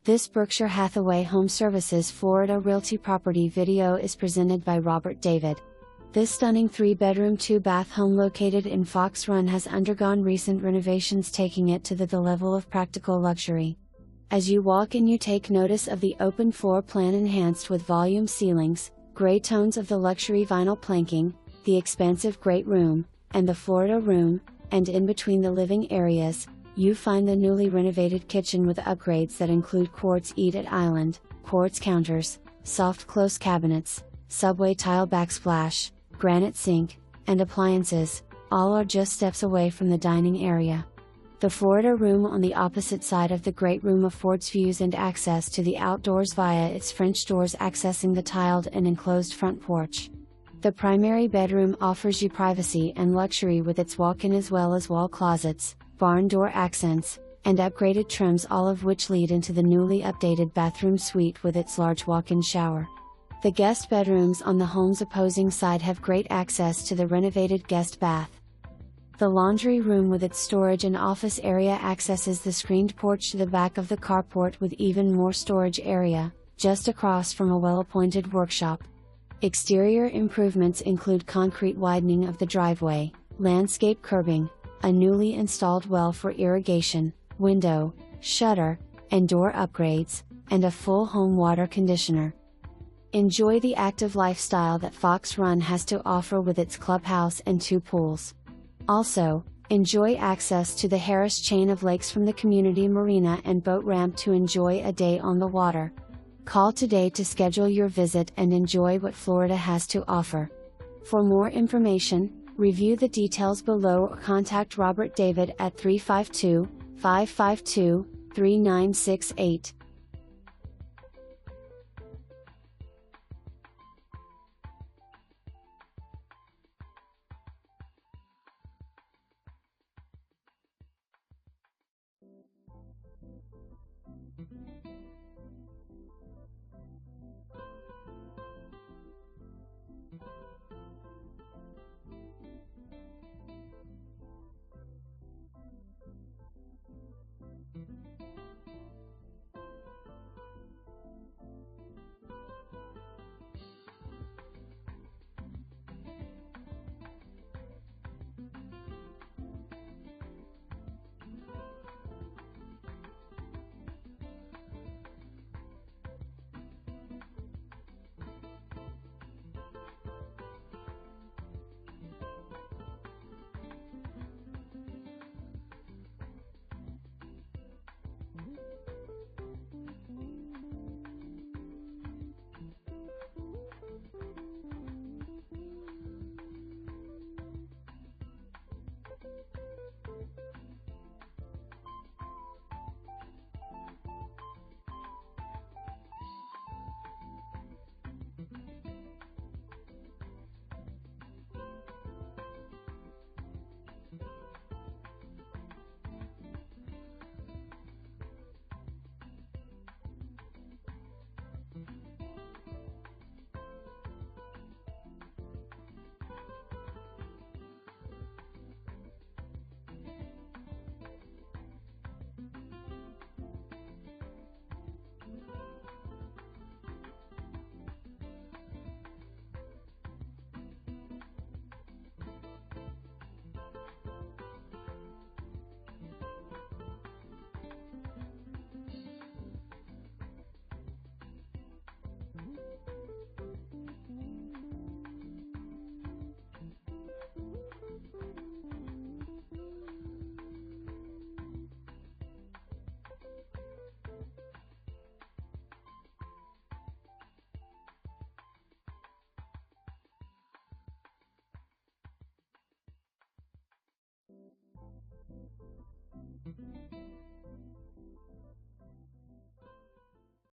This Berkshire Hathaway HomeServices Florida Realty property video is presented by Robert David. This stunning 3-bedroom 2-bath home located in Fox Run has undergone recent renovations, taking it to the level of practical luxury. As you walk in, you take notice of the open floor plan enhanced with volume ceilings, gray tones of the luxury vinyl planking, the expansive great room, and the Florida room, and in between the living areas, you find the newly renovated kitchen with upgrades that include quartz eat-at island, quartz counters, soft close cabinets, subway tile backsplash, granite sink, and appliances. All are just steps away from the dining area. The Florida room on the opposite side of the great room affords views and access to the outdoors via its French doors accessing the tiled and enclosed front porch. The primary bedroom offers you privacy and luxury with its walk-in as well as wall closets, barn door accents, and upgraded trims, all of which lead into the newly updated bathroom suite with its large walk-in shower. The guest bedrooms on the home's opposing side have great access to the renovated guest bath. The laundry room with its storage and office area accesses the screened porch to the back of the carport with even more storage area, just across from a well-appointed workshop. Exterior improvements include concrete widening of the driveway, landscape curbing, a newly installed well for irrigation, window, shutter, and door upgrades, and a full home water conditioner. Enjoy the active lifestyle that Fox Run has to offer with its clubhouse and 2 pools. Also, enjoy access to the Harris chain of lakes from the community marina and boat ramp to enjoy a day on the water. Call today to schedule your visit and enjoy what Florida has to offer. For more information, review the details below or contact Robert David at 352-552-3968.